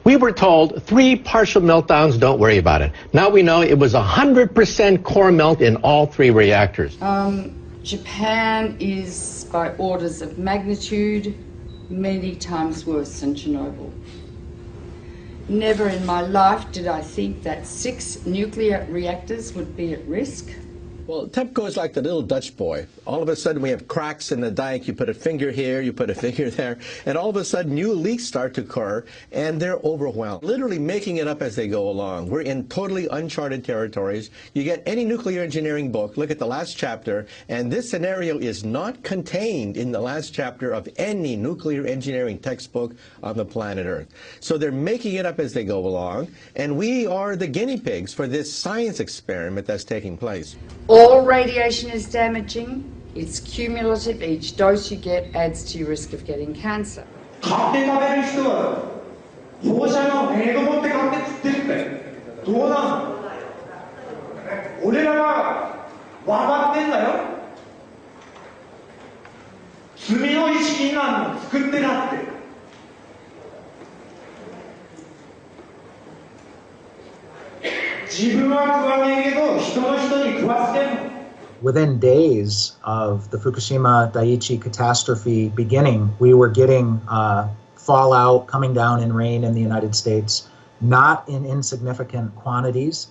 We were told 3 partial meltdowns, don't worry about it. Now we know it was 100% core melt in all 3 reactors. Japan is, by orders of magnitude, many times worse than Chernobyl. Never in my life did I think that 6 nuclear reactors would be at risk. Well, Tepco is like the little Dutch boy. All of a sudden we have cracks in the dike. You put a finger here, you put a finger there, and all of a sudden new leaks start to occur, and they're overwhelmed. Literally making it up as they go along. We're in totally uncharted territories. You get any nuclear engineering book, look at the last chapter, and this scenario is not contained in the last chapter of any nuclear engineering textbook on the planet Earth. So they're making it up as they go along, and we are the guinea pigs for this science experiment that's taking place. All radiation is damaging. It's cumulative. Each dose you get adds to your risk of getting cancer. Within days of the Fukushima Daiichi catastrophe beginning, we were getting fallout coming down in rain in the United States, not in insignificant quantities.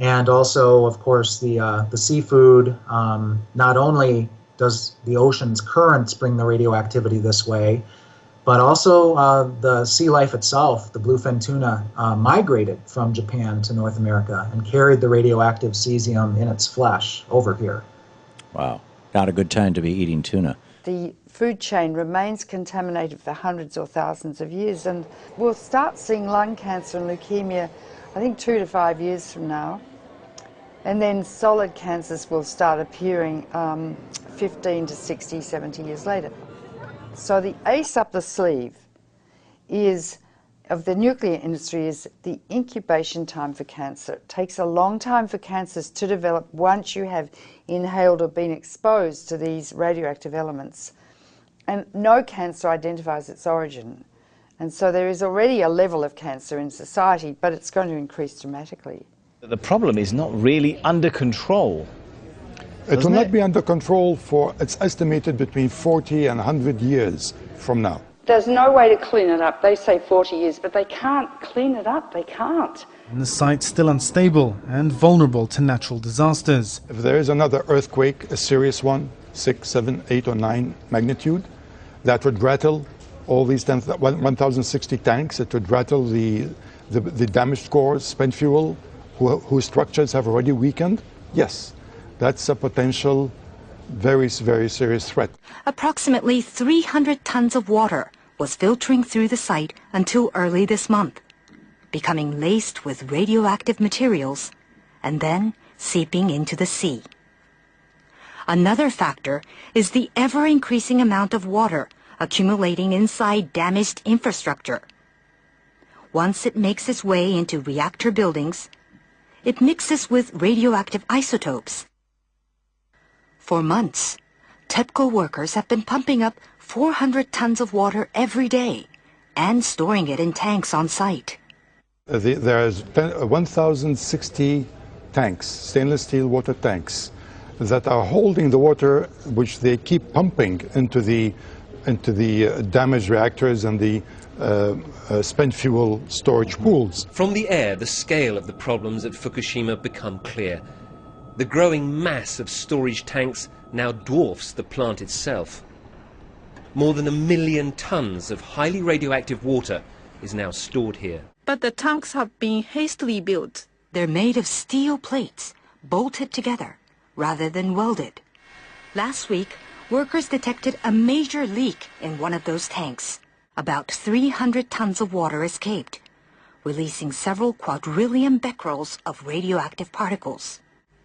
And also, of course, the seafood, not only does the ocean's currents bring the radioactivity this way, but also the sea life itself, the bluefin tuna, migrated from Japan to North America and carried the radioactive cesium in its flesh over here. Wow, not a good time to be eating tuna. The food chain remains contaminated for hundreds or thousands of years, and we'll start seeing lung cancer and leukemia, I think 2 to 5 years from now. And then solid cancers will start appearing 15 to 60, 70 years later. So the ace up the sleeve of the nuclear industry is the incubation time for cancer. It takes a long time for cancers to develop once you have inhaled or been exposed to these radioactive elements. And no cancer identifies its origin. And so there is already a level of cancer in society, but it's going to increase dramatically. The problem is not really under control. It will not be under control for, it's estimated, between 40 and 100 years from now. There's no way to clean it up. They say 40 years, but they can't clean it up. They can't. And the site's still unstable and vulnerable to natural disasters. If there is another earthquake, a serious one, 6, 7, 8 or 9 magnitude, that would rattle all these 1,060 tanks. It would rattle the damaged cores, spent fuel, whose structures have already weakened. Yes. That's a potential very, very serious threat. Approximately 300 tons of water was filtering through the site until early this month, becoming laced with radioactive materials and then seeping into the sea. Another factor is the ever-increasing amount of water accumulating inside damaged infrastructure. Once it makes its way into reactor buildings, it mixes with radioactive isotopes. For months, Tepco workers have been pumping up 400 tons of water every day and storing it in tanks on site. There's 1,060 tanks, stainless steel water tanks, that are holding the water which they keep pumping into the damaged reactors and the spent fuel storage pools. From the air, the scale of the problems at Fukushima become clear. The growing mass of storage tanks now dwarfs the plant itself. More than 1 million tons of highly radioactive water is now stored here. But the tanks have been hastily built. They're made of steel plates, bolted together, rather than welded. Last week, workers detected a major leak in one of those tanks. About 300 tons of water escaped, releasing several quadrillion becquerels of radioactive particles.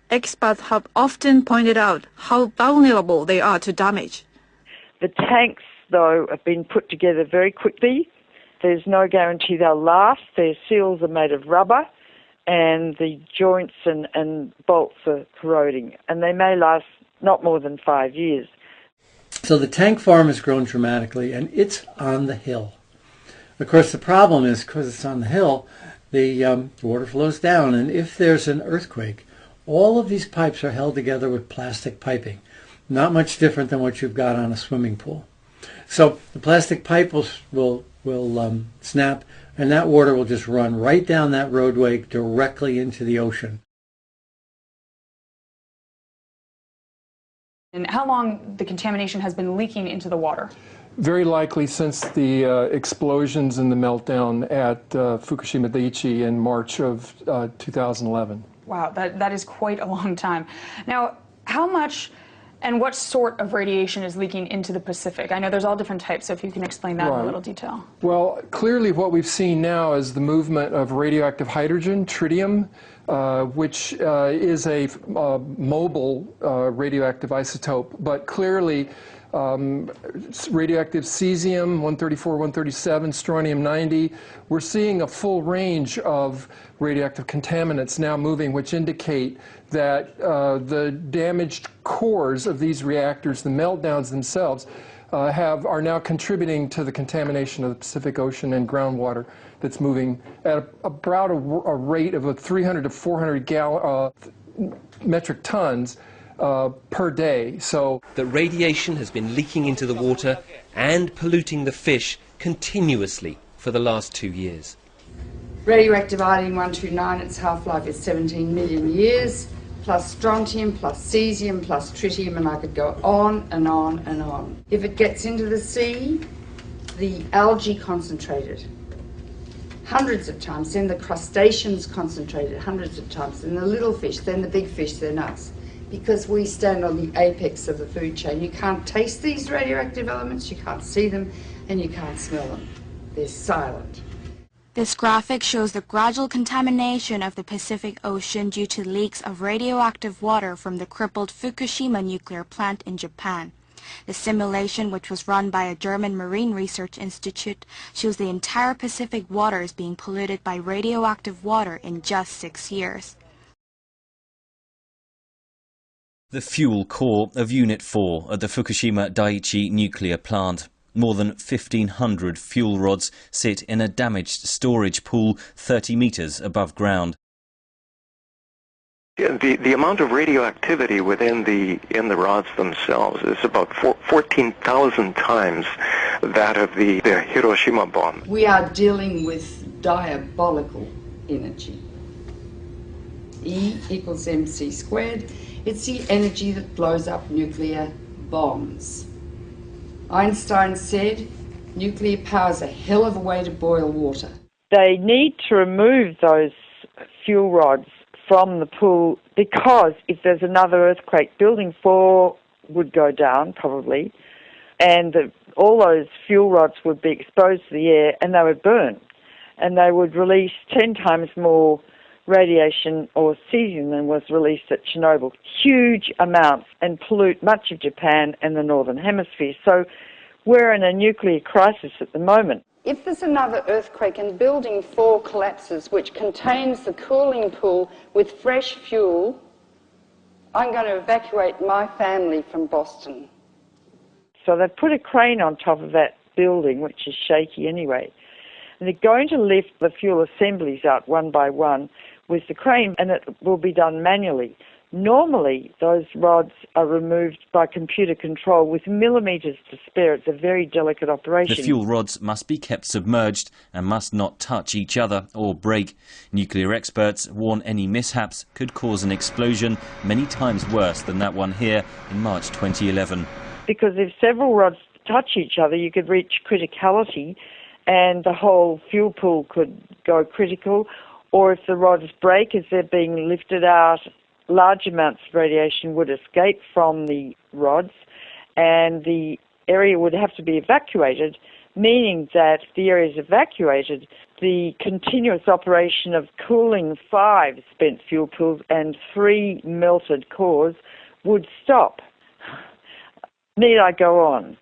Experts have often pointed out how vulnerable they are to damage. The tanks, though, have been put together very quickly. There's no guarantee they'll last. Their seals are made of rubber, and the joints and bolts are corroding, and they may last not more than 5 years. So the tank farm has grown dramatically, and it's on the hill. Of course, the problem is because it's on the hill, the water flows down, and if there's an earthquake, all of these pipes are held together with plastic piping, not much different than what you've got on a swimming pool. So the plastic pipe will snap, and that water will just run right down that roadway directly into the ocean. And how long the contamination has been leaking into the water? Very likely since the explosions and the meltdown at Fukushima Daiichi in March of 2011. Wow, that is quite a long time. Now, how much and what sort of radiation is leaking into the Pacific? I know there's all different types, so if you can explain that in a little detail. Well, clearly what we've seen now is the movement of radioactive hydrogen, tritium, which is a mobile radioactive isotope, but clearly radioactive cesium, 134, 137, strontium-90. We're seeing a full range of radioactive contaminants now moving, which indicate that the damaged cores of these reactors, the meltdowns themselves, are now contributing to the contamination of the Pacific Ocean and groundwater that's moving at about a rate of 300 to 400 metric tons per day. So that radiation has been leaking into the water and polluting the fish continuously for the last 2 years. Radioactive iodine-129, its half-life is 17 million years, plus strontium, plus cesium, plus tritium, and I could go on and on and on. If it gets into the sea, the algae concentrated hundreds of times, then the crustaceans concentrated hundreds of times, then the little fish, then the big fish, then us. Because we stand on the apex of the food chain. You can't taste these radioactive elements, you can't see them, and you can't smell them. They're silent. This graphic shows the gradual contamination of the Pacific Ocean due to leaks of radioactive water from the crippled Fukushima nuclear plant in Japan. The simulation, which was run by a German Marine Research Institute, shows the entire Pacific waters being polluted by radioactive water in just 6 years. The fuel core of Unit 4 at the Fukushima Daiichi nuclear plant. More than 1,500 fuel rods sit in a damaged storage pool 30 meters above ground. Yeah, the amount of radioactivity in the rods themselves is about 14,000 times that of the Hiroshima bomb. We are dealing with diabolical energy. E equals mc squared. It's the energy that blows up nuclear bombs. Einstein said, nuclear power is a hell of a way to boil water. They need to remove those fuel rods from the pool because if there's another earthquake, Building 4 would go down probably, and all those fuel rods would be exposed to the air and they would burn, and they would release 10 times more radiation or cesium than was released at Chernobyl. Huge amounts, and pollute much of Japan and the Northern Hemisphere. So we're in a nuclear crisis at the moment. If there's another earthquake and Building 4 collapses, which contains the cooling pool with fresh fuel, I'm going to evacuate my family from Boston. So they've put a crane on top of that building, which is shaky anyway. And they're going to lift the fuel assemblies out one by one with the crane, and it will be done manually. Normally, those rods are removed by computer control with millimetres to spare. It's a very delicate operation. The fuel rods must be kept submerged and must not touch each other or break. Nuclear experts warn any mishaps could cause an explosion many times worse than that one here in March 2011. Because if several rods touch each other, you could reach criticality and the whole fuel pool could go critical. Or if the rods break as they're being lifted out, large amounts of radiation would escape from the rods and the area would have to be evacuated, meaning that if the area is evacuated, the continuous operation of cooling 5 spent fuel pools and 3 melted cores would stop. Need I go on?